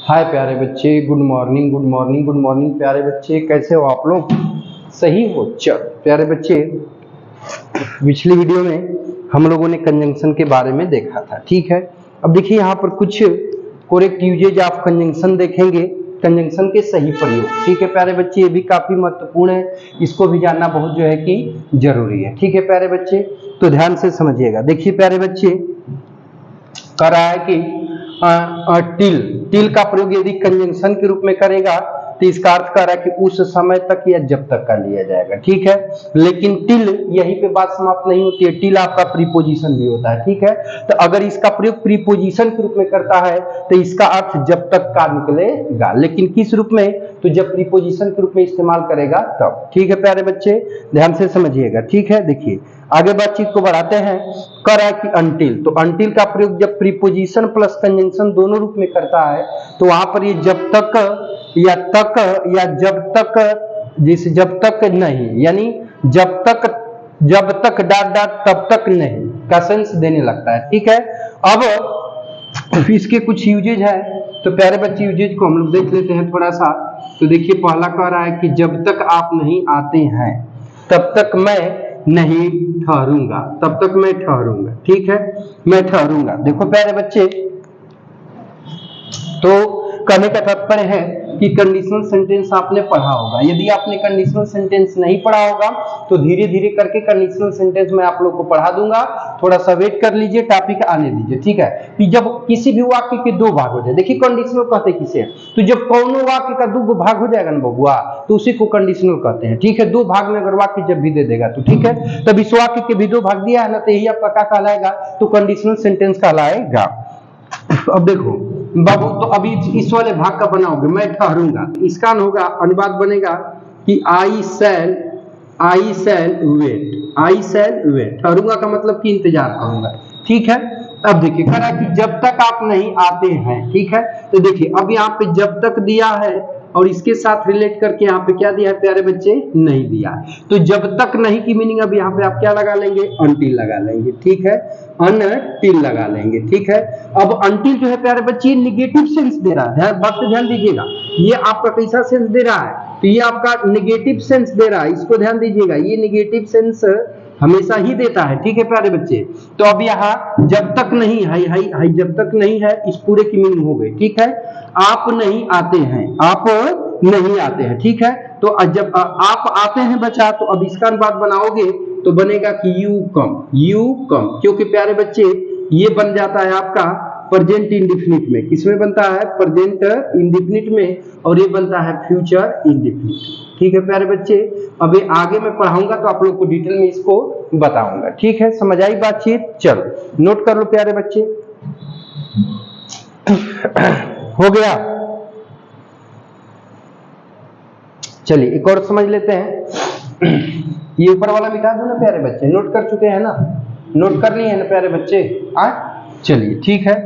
हाय प्यारे बच्चे, good morning good morning good morning प्यारे बच्चे, कैसे हो आप लोग? सही हो? चल प्यारे बच्चे, पिछली वीडियो में हम लोगों ने कंजंक्शन के बारे में देखा था, ठीक है। अब देखिए यहाँ पर कुछ करेक्ट यूजेज ऑफ कंजंक्शन देखेंगे, कंजंक्शन के सही प्रयोग, ठीक है प्यारे बच्चे। ये भी काफी महत्वपूर्ण है, इसको भी जानना बहुत जो है कि जरूरी है, ठीक है प्यारे बच्चे। तो ध्यान से समझिएगा। देखिए प्यारे बच्चे, कह रहा है कि टिल का प्रयोग यदि कंजंक्शन के रूप में करेगा तो इसका अर्थ कर रहा है कि उस समय तक या जब तक का लिया जाएगा, ठीक है। लेकिन टिल यहीं पे बात समाप्त नहीं होती है, टिल आपका प्रीपोजिशन भी होता है, ठीक है। तो अगर इसका प्रयोग प्रीपोजिशन के रूप में करता है तो इसका अर्थ जब तक का निकलेगा, लेकिन किस रूप में? तो जब प्रीपोजिशन के रूप में इस्तेमाल करेगा तब, ठीक है प्यारे बच्चे, ध्यान से समझिएगा, ठीक है। देखिए आगे बातचीत को बढ़ाते हैं। कह रहा है कि अनटिल, तो अनटिल का प्रयोग जब प्रीपोजिशन प्लस कंजंक्शन दोनों रूप में करता है तो वहां पर ये जब तक या तक या जब तक, जैसे जब तक नहीं, यानी जब तक डाट डाट तब तक नहीं का सेंस देने लगता है, ठीक है। अब इसके कुछ यूजेज है, तो प्यारे बच्चे यूजेज को हम लोग देख लेते हैं थोड़ा सा। तो देखिए पहला कह रहा है कि जब तक आप नहीं आते हैं तब तक मैं नहीं ठहरूंगा, तब तक मैं ठहरूंगा, ठीक है, मैं ठहरूंगा। देखो प्यारे बच्चे, तो कहने का तात्पर्य है कि कंडीशनल सेंटेंस आपने पढ़ा होगा। यदि आपने कंडीशनल सेंटेंस नहीं पढ़ा होगा तो धीरे धीरे करके कंडीशनल सेंटेंस मैं आप लोग को पढ़ा दूंगा, थोड़ा सा वेट कर लीजिए, टॉपिक आने दीजिए, ठीक है। कि जब किसी भी वाक्य के दो भाग हो जाए, देखिए कंडीशनल कहते किसे? तो जब कौनो वाक्य का दो भाग हो जाएगा ना बबुआ, तो उसी को कंडीशनल कहते हैं, ठीक है। दो भाग में अगर वाक्य जब भी दे देगा तो ठीक है, तब इस वाक्य के भी दो भाग दिया है ना, तो यही आपका क्या कहलाएगा? तो कंडीशनल सेंटेंस कहलाएगा। अब देखो बाबू, तो अभी इस वाले भाग का बनाओगे, मैं ठहरूंगा, इसका होगा अनुवाद बनेगा कि आई शैल वेट, आई शैल वेट। ठहरूंगा का मतलब कि इंतजार करूंगा, ठीक है। अब देखिए कह रहा है कि जब तक आप नहीं आते हैं, ठीक है। तो देखिए अब यहाँ पे जब तक दिया है और इसके साथ रिलेट करके यहाँ पे क्या दिया है प्यारे बच्चे? नहीं दिया। तो जब तक नहीं की मीनिंग अब यहाँ पे आप क्या लगा लेंगे? अनटिल लगा लेंगे, ठीक है, अनटिल लगा लेंगे, ठीक है। अब अनटिल जो है प्यारे बच्चे निगेटिव सेंस दे रहा है, बात पे ध्यान दीजिएगा। ये आपका कैसा सेंस दे रहा है? तो ये आपका निगेटिव सेंस दे रहा है, इसको ध्यान दीजिएगा, ये निगेटिव सेंस हमेशा ही देता है, ठीक है प्यारे बच्चे। तो अब यहाँ जब तक नहीं है, जब तक नहीं है, इस पूरे की मीनिंग हो गई, ठीक है। आप नहीं आते हैं, आप नहीं आते हैं, ठीक है। तो जब आप आते हैं बच्चा, तो अब इसका अनुवाद बनाओगे तो बनेगा कि यू कम, क्योंकि प्यारे बच्चे ये बन जाता है आपका प्रेजेंट इंडेफिनिट में। किसमें बनता है? प्रेजेंट इंडेफिनिट में, और ये बनता है फ्यूचर इंडेफिनिट, ठीक है प्यारे बच्चे। अभी आगे मैं पढ़ाऊंगा तो आप लोग को डिटेल में इसको बताऊंगा, ठीक है। समझ आई बातचीत? चलो नोट कर लो प्यारे बच्चे। हो गया? चलिए एक और समझ लेते हैं। ये ऊपर वाला मिटा दो ना प्यारे बच्चे, नोट कर चुके हैं ना? नोट कर लिए हैं ना प्यारे बच्चे? चलिए ठीक है।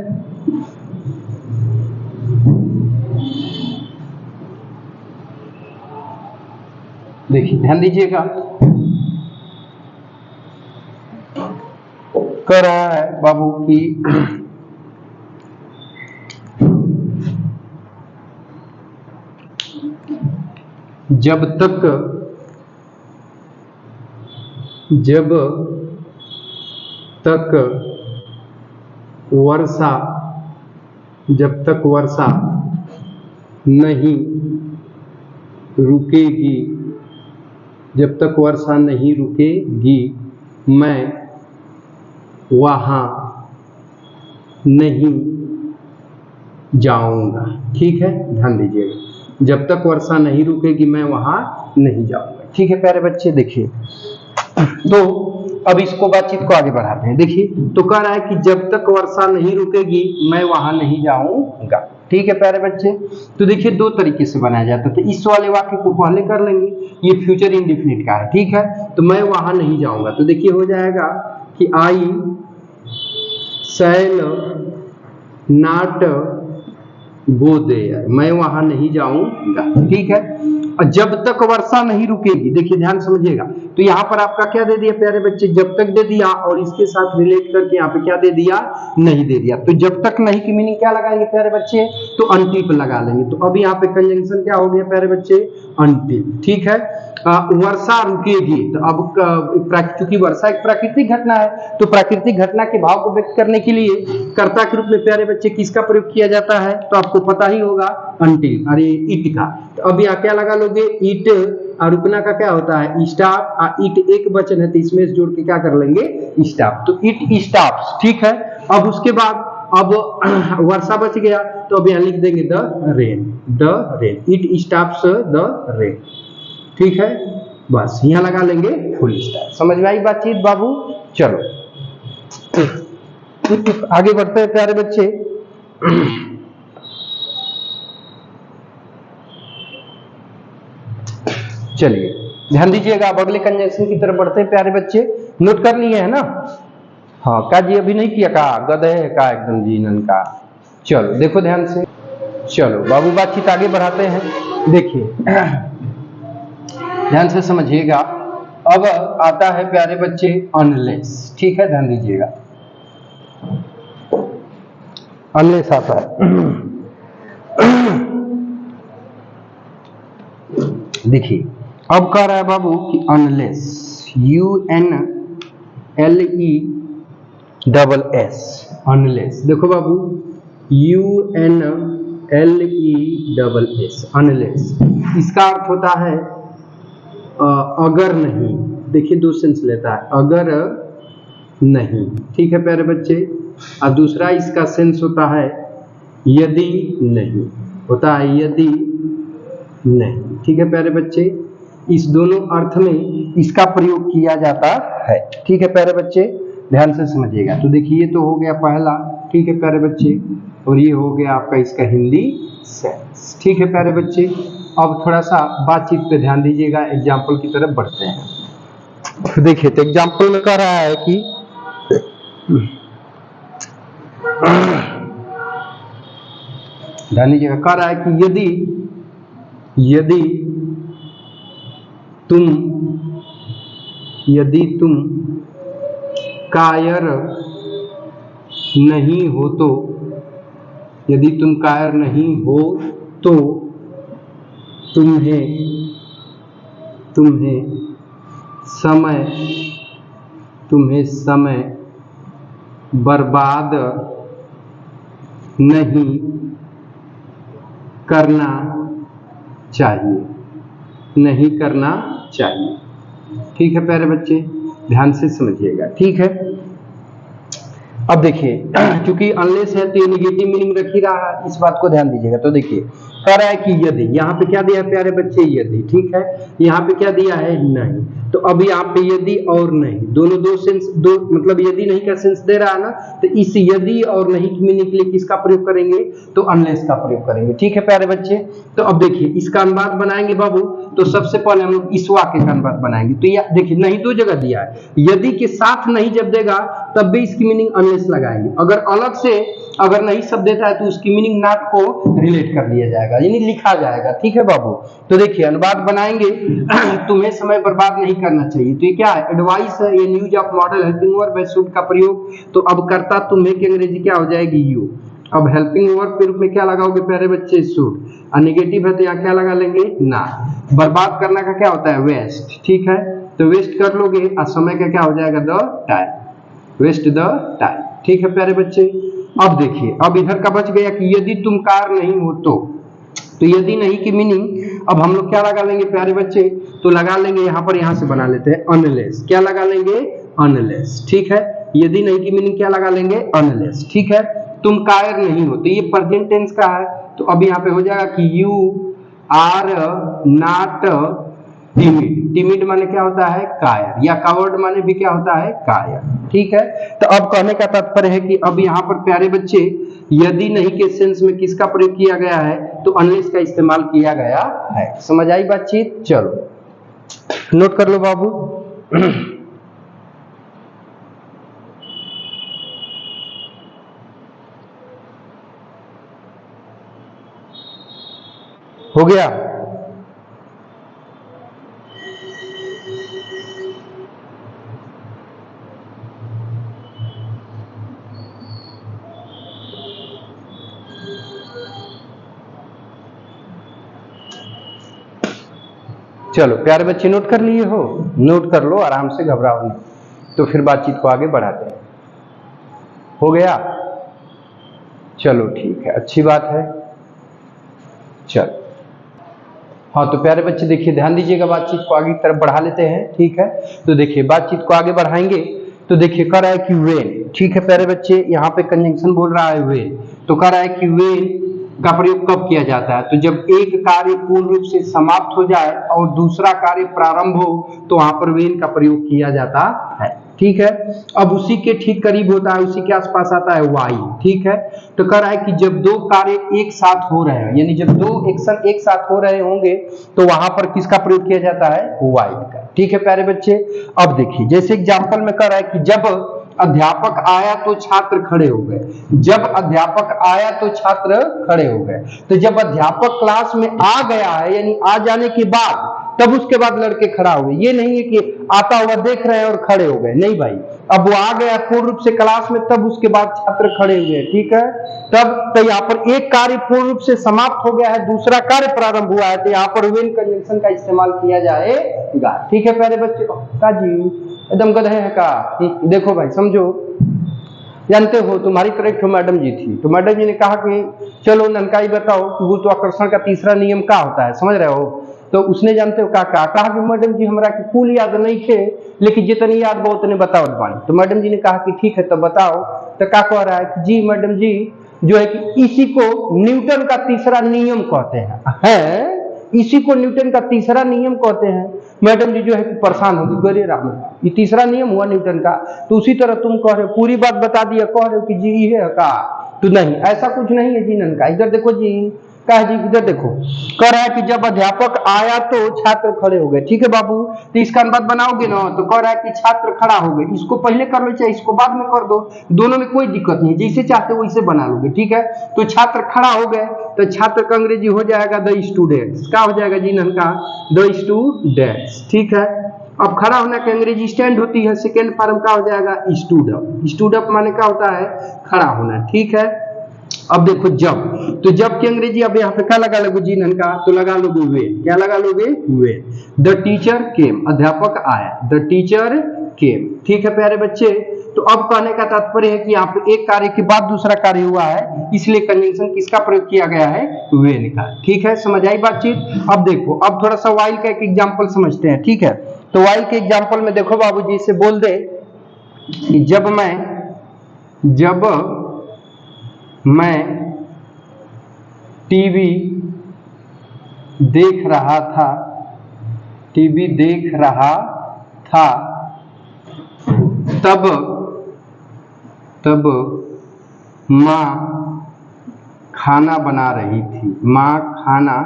देखिए ध्यान दीजिएगा, कह रहा है बाबू की जब तक वर्षा नहीं रुकेगी, जब तक वर्षा नहीं रुकेगी मैं वहां नहीं जाऊंगा, ठीक है। ध्यान दीजिएगा, जब तक वर्षा नहीं रुकेगी मैं वहां नहीं जाऊंगा, ठीक है प्यारे बच्चे। देखिए तो अब इसको बातचीत को आगे बढ़ाते हैं। देखिए तो कह रहा है कि जब तक वर्षा नहीं रुकेगी मैं वहां नहीं जाऊंगा, ठीक है प्यारे बच्चे। तो देखिए दो तरीके से बनाया जाता है, तो इस वाले वाक्य को पहले कर लेंगे, ये फ्यूचर इंडेफिनिट का है, ठीक है। तो मैं वहां नहीं जाऊंगा, तो देखिए हो जाएगा कि आई शैल नॉट गो देयर, मैं वहां नहीं जाऊंगा, ठीक है। और जब तक वर्षा नहीं रुकेगी, देखिए ध्यान समझिएगा, तो यहाँ पर आपका क्या दे दिया प्यारे बच्चे? जब तक दे दिया, और इसके साथ रिलेट करके यहाँ पे क्या दे दिया? नहीं दे दिया। तो जब तक नहीं की मीनिंग क्या लगाएंगे प्यारे बच्चे? तो अनटिल पे लगा लेंगे। तो अब यहाँ पे कंजंक्शन क्या हो गया प्यारे बच्चे, अनटिल। ठीक है, वर्षा रुकेगी। तो अब चूंकि वर्षा एक प्राकृतिक घटना है, तो प्राकृतिक घटना के भाव को व्यक्त करने के लिए कर्ता के रूप में प्यारे बच्चे किसका प्रयोग किया जाता है, तो आपको पता ही होगा अनटिल, अरे इट का। तो अब यहाँ क्या लगा लोगे, इट, और रुकना का क्या होता है स्टॉप, इट एक वचन है तो इसमें जोड़ के क्या कर लेंगे स्टॉप, तो इट स्टॉप्स। ठीक है, अब उसके बाद अब वर्षा बच गया, तो अब यहाँ लिख देंगे the rain, it stops the rain. ठीक है, बस यहाँ लगा लेंगे फुल स्टॉप। समझ में आई बातचीत बाबू? चलो आगे बढ़ते हैं प्यारे बच्चे। चलिए ध्यान दीजिएगा, अब अगले कंजंक्शन की तरफ बढ़ते हैं प्यारे बच्चे। नोट कर लिए है ना? हाँ, का जी अभी नहीं किया का, गधे है का एकदम जी नन का। चलो देखो ध्यान से, चलो बाबू बातचीत आगे बढ़ाते हैं। देखिए ध्यान से समझिएगा, अब आता है प्यारे बच्चे अनलेस। ठीक है, ध्यान दीजिएगा, अनलेस आता है। देखिए अब कह रहा है बाबू कि अनलेस, UNLESS, अनलेस। देखो बाबू UNLESS, अनलेस, इसका अर्थ होता है अगर नहीं। देखिए दो सेंस लेता है, अगर नहीं। ठीक है प्यारे बच्चे, और दूसरा इसका सेंस होता है यदि नहीं, होता है यदि नहीं। ठीक है प्यारे बच्चे, इस दोनों अर्थ में इसका प्रयोग किया जाता है। ठीक है प्यारे बच्चे, ध्यान से समझिएगा। तो देखिए ये तो हो गया पहला, ठीक है प्यारे बच्चे, और ये हो गया आपका इसका हिंदी सेंस। ठीक है प्यारे बच्चे, अब थोड़ा सा बातचीत पे ध्यान दीजिएगा, एग्जाम्पल की तरफ बढ़ते हैं। तो देखिए, तो एग्जाम्पल में कह रहा है कि ध्यान दीजिएगा, कह रहा है कि यदि तुम कायर नहीं हो तो, यदि तुम कायर नहीं हो तो तुम्हें समय बर्बाद नहीं करना चाहिए। ठीक है प्यारे बच्चे, ध्यान से समझिएगा। ठीक है, अब देखिए क्योंकि अनलेस है तो ये निगेटिव मीनिंग रख ही रहा है, इस बात को ध्यान दीजिएगा। तो देखिए कह रहा है कि यदि, यहाँ पे क्या दिया है प्यारे बच्चे, यदि। ठीक है, यहाँ पे क्या दिया है, नहीं। तो अब यहाँ पे यदि और नहीं, दोनों दो सेंस, दो मतलब यदि नहीं का सेंस दे रहा है ना, तो इस यदि और नहीं की मीनिंग के लिए किसका प्रयोग करेंगे, तो अनलेस का प्रयोग करेंगे। ठीक है प्यारे बच्चे, तो अब देखिए इसका अनुवाद बनाएंगे बाबू, तो सबसे पहले हम लोग इस वाक्य का अनुवाद बनाएंगे। तो ये देखिए नहीं दो जगह दिया है, यदि के साथ नहीं जब देगा तब भी इसकी मीनिंग अनलेस लगाएंगे, अगर अलग से अगर नहीं शब्द देता है तो उसकी मीनिंग नॉट को रिलेट कर लिया जाएगा, यानी लिखा जाएगा। ठीक है बाबू, तो देखिए अनुवाद बनाएंगे, तुम्हें समय बर्बाद नहीं करना चाहिए। तो ये क्या है, एडवाइस है, ये news of model helping verb bye should का प्रयोग। तो अब करता तुम्हें की अंग्रेजी क्या हो जाएगी, यू। अब हेल्पिंग वर्ब के रूप में क्या लगाओगे प्यारे बच्चे, शुड, और नेगेटिव है तो यहाँ क्या लगा लेंगे, ना। बर्बाद करना का क्या होता है, वेस्ट। ठीक है, तो वेस्ट कर लोगे, और समय का क्या हो जाएगा, the time, waste the time. ठीक है प्यारे बच्चे, अब देखिए अब इधर का बच गया कि यदि तुम कार नहीं हो तो यदि नहीं की मीनिंग अब हम लोग क्या लगा लेंगे प्यारे बच्चे, तो लगा लेंगे यहाँ पर, यहाँ से बना लेते हैं अनलेस। क्या लगा लेंगे, अनलेस। ठीक है, यदि नहीं की मीनिंग क्या लगा लेंगे, अनलेस। ठीक है, तुम कायर नहीं हो, तो ये प्रेजेंट टेंस का है, तो अब यहाँ पे हो जाएगा कि you are not timid. Timid माने क्या होता है, कायर, या कावर्ड माने भी क्या होता है, कायर। ठीक है, तो अब कहने का तात्पर्य है कि अब यहाँ पर प्यारे बच्चे यदि नहीं के सेंस में किसका प्रयोग किया गया है, तो अनलेस का इस्तेमाल किया गया है। समझ आई बातचीत? चलो नोट कर लो बाबू। हो गया? चलो प्यारे बच्चे नोट कर लिए हो, नोट कर लो आराम से, घबराओ नहीं। तो फिर बातचीत को आगे बढ़ाते हैं। हो गया? चलो ठीक है, अच्छी बात है। चलो हाँ, तो प्यारे बच्चे देखिए ध्यान दीजिएगा, बातचीत को आगे की तरफ बढ़ा लेते हैं। ठीक है, तो देखिए बातचीत को आगे बढ़ाएंगे तो देखिए कह रहा है कि व्हेन। ठीक है प्यारे बच्चे, यहाँ पे कंजंक्शन बोल रहा है व्हेन, तो कह रहा है कि व्हेन का प्रयोग कब किया जाता है? तो जब एक कार्य पूर्ण रूप से समाप्त हो जाए और दूसरा कार्य प्रारंभ हो तो वहां पर व्हेन का प्रयोग किया जाता है। ठीक है, अब उसी के ठीक करीब होता है, उसी के आसपास आता है व्हाइल। ठीक है, तो कह रहा है कि जब दो कार्य एक साथ हो रहे हैं, यानी जब दो एक्शन एक साथ हो रहे होंगे तो वहां पर किसका प्रयोग किया जाता है? व्हाइल का। ठीक है प्यारे बच्चे, अब देखिए जैसे एग्जांपल में कह रहा है कि जब अध्यापक आया तो छात्र खड़े हो गए। जब अध्यापक आया तो छात्र खड़े हो गए, तो जब अध्यापक क्लास में आ गया है यानी आ जाने के बाद, तब उसके बाद लड़के खड़ा हुए। ये नहीं है कि आता हुआ देख रहे हैं और खड़े हो गए, नहीं भाई, अब वो आ गया पूर्ण रूप से क्लास में, तब उसके बाद छात्र खड़े हुए। ठीक है, तब तो यहाँ पर एक कार्य पूर्ण रूप से समाप्त हो गया है, दूसरा कार्य प्रारंभ हुआ है, तो यहाँ पर व्हेन कंजंक्शन का इस्तेमाल किया जाएगा। ठीक है प्यारे बच्चे, जी एकदम गधे है का? देखो भाई समझो, जानते हो तुम्हारी तरह एक मैडम जी थी, तो मैडम जी ने कहा कि चलो ननकाई बताओ कि गुरुत्वाकर्षण का तीसरा नियम क्या होता है, समझ रहे हो? तो उसने जानते हो क्या कहा कि मैडम जी हमरा की कुल याद नहीं थे, लेकिन जितनी याद वो उतने बताओ बानी। तो मैडम जी ने कहा कि ठीक है तो बताओ। तो क्या कह रहा है कि जी मैडम जी जो है कि इसी को न्यूटन का तीसरा नियम कहते हैं, इसी को न्यूटन का तीसरा नियम कहते हैं। मैडम जी जो है कि परेशान होगी, गरे राम ये तीसरा नियम हुआ न्यूटन का, तो उसी तरह तुम कह रहे हो, पूरी बात बता दिया, कह रहे हो कि जी ये है का? तो नहीं, ऐसा कुछ नहीं है जी ननका। इधर देखो जी, कहा जी इधर देखो, कह रहा है कि जब अध्यापक आया तो छात्र खड़े हो गए। ठीक है बाबू, तो इसका अनुवाद बनाओगे ना, तो कह रहा है कि छात्र खड़ा हो गए। इसको पहले कर लो चाहे इसको बाद में कर दो, दोनों में कोई दिक्कत नहीं, जैसे चाहते हो वैसे बना लोगे। ठीक है, तो छात्र खड़ा हो गए, तो छात्र का अंग्रेजी हो जाएगा द स्टूडेंट्स। क्या हो जाएगा जी ननका? The students. ठीक है, अब खड़ा होने की अंग्रेजी स्टैंड होती है, सेकेंड फॉर्म का हो जाएगा स्टूड अप। स्टूड अप माने क्या होता है? खड़ा होना। ठीक है, अब देखो जब, तो जब की अंग्रेजी अब यहाँ पे क्या लगा लोगे जी ननका? तो लगा लोगे वे। क्या लगा लोगे? वे। द टीचर केम, अध्यापक आया, द टीचर केम। ठीक है प्यारे बच्चे, तो अब कहने का तात्पर्य है कि यहाँ पे एक कार्य के बाद दूसरा कार्य हुआ है, इसलिए कंजंक्शन किसका प्रयोग किया गया है? वे का। ठीक है, समझ आई बातचीत? अब देखो, अब थोड़ा सा व्हाइल का एक एग्जाम्पल समझते हैं। ठीक है, तो व्हाइल के एग्जाम्पल में देखो बाबूजी से बोल दे कि जब मैं टीवी देख रहा था, तब माँ खाना बना रही थी। माँ खाना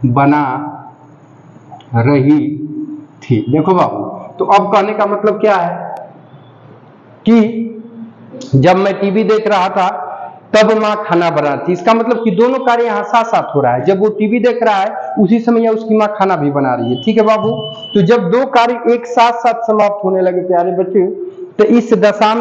बना रही थी। देखो बाबू, तो अब कहने का मतलब क्या है कि जब मैं टीवी देख रहा था तब माँ खाना बना रही थी। इसका मतलब कि दोनों कार्य यहाँ साथ साथ हो रहा है। जब वो टीवी देख रहा है उसी समय उसकी माँ खाना भी बना रही है। ठीक है बाबू, तो जब दो कार्य एक साथ साथ समाप्त होने लगे प्यारे बच्चे, तो इस दशा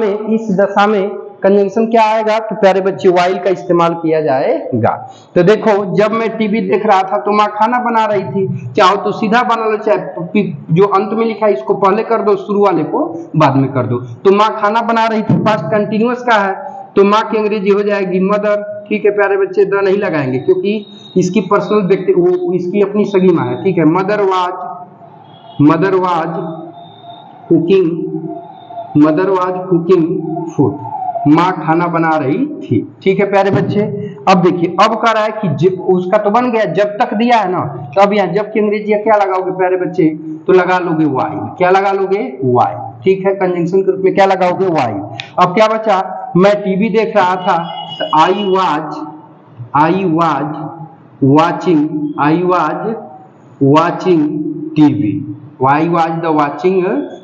में कंजंक्शन क्या आएगा? तो प्यारे बच्चे व्हाइल का इस्तेमाल किया जाएगा। तो देखो, जब मैं टीवी देख रहा था तो माँ खाना बना रही थी। चाहो तो सीधा बना लो, चाहे जो अंत में लिखा है इसको पहले कर दो, शुरू वाले को बाद में कर दो। तो माँ खाना बना रही थी, पास्ट कंटिन्यूअस का है, तो माँ की अंग्रेजी हो जाएगी मदर। ठीक है प्यारे बच्चे, द नहीं लगाएंगे क्योंकि इसकी पर्सनल व्यक्ति, वो इसकी अपनी सगी माँ है। ठीक है, मदर वाज कुकिंग फूड, माँ खाना बना रही थी। ठीक है प्यारे बच्चे, अब देखिए, अब कह रहा है कि उसका तो बन गया, जब तक दिया है ना, तो अब यहाँ जब की अंग्रेजी क्या लगाओगे प्यारे बच्चे? तो लगा लोगे व्हाइल। क्या लगा लोगे? व्हाइल। ठीक है, कंजंक्शन के रूप में क्या लगाओगे? व्हाइल। अब क्या बचा? मैं टीवी देख रहा था, I was watching TV. I was the watching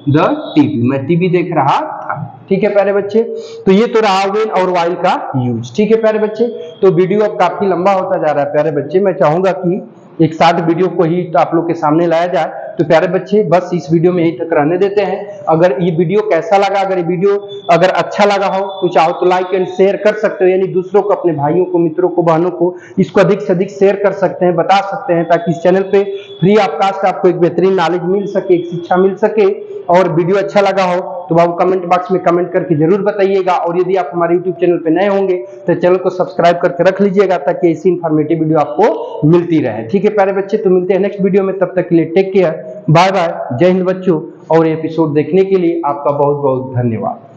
the TV, मैं टीवी देख रहा था। ठीक है प्यारे बच्चे, तो ये तो रहा व्हेन और व्हाइल का यूज। ठीक है प्यारे बच्चे, तो वीडियो अब काफी लंबा होता जा रहा है प्यारे बच्चे, मैं चाहूंगा कि एक साथ वीडियो को ही तो आप लोग के सामने लाया जाए, तो प्यारे बच्चे बस इस वीडियो में यही तक रहने देते हैं। अगर ये वीडियो कैसा लगा, अगर ये वीडियो अगर अच्छा लगा हो तो चाहो तो लाइक एंड शेयर कर सकते हो, यानी दूसरों को, अपने भाइयों को, मित्रों को, बहनों को इसको अधिक से अधिक शेयर कर सकते हैं, बता सकते हैं, ताकि इस चैनल पे फ्री ऑफ कास्ट आपको एक बेहतरीन नॉलेज मिल सके, एक शिक्षा मिल सके। और वीडियो अच्छा लगा हो तो बाबू कमेंट बॉक्स में कमेंट करके जरूर बताइएगा। और यदि आप हमारे यूट्यूब चैनल पे नए होंगे तो चैनल को सब्सक्राइब करके रख लीजिएगा, ताकि ऐसी इंफॉर्मेटिव वीडियो आपको मिलती रहे। ठीक है प्यारे बच्चे, तो मिलते हैं नेक्स्ट वीडियो में, तब तक के लिए टेक केयर, बाय बाय, जय हिंद बच्चों। और एपिसोड देखने के लिए आपका बहुत बहुत धन्यवाद।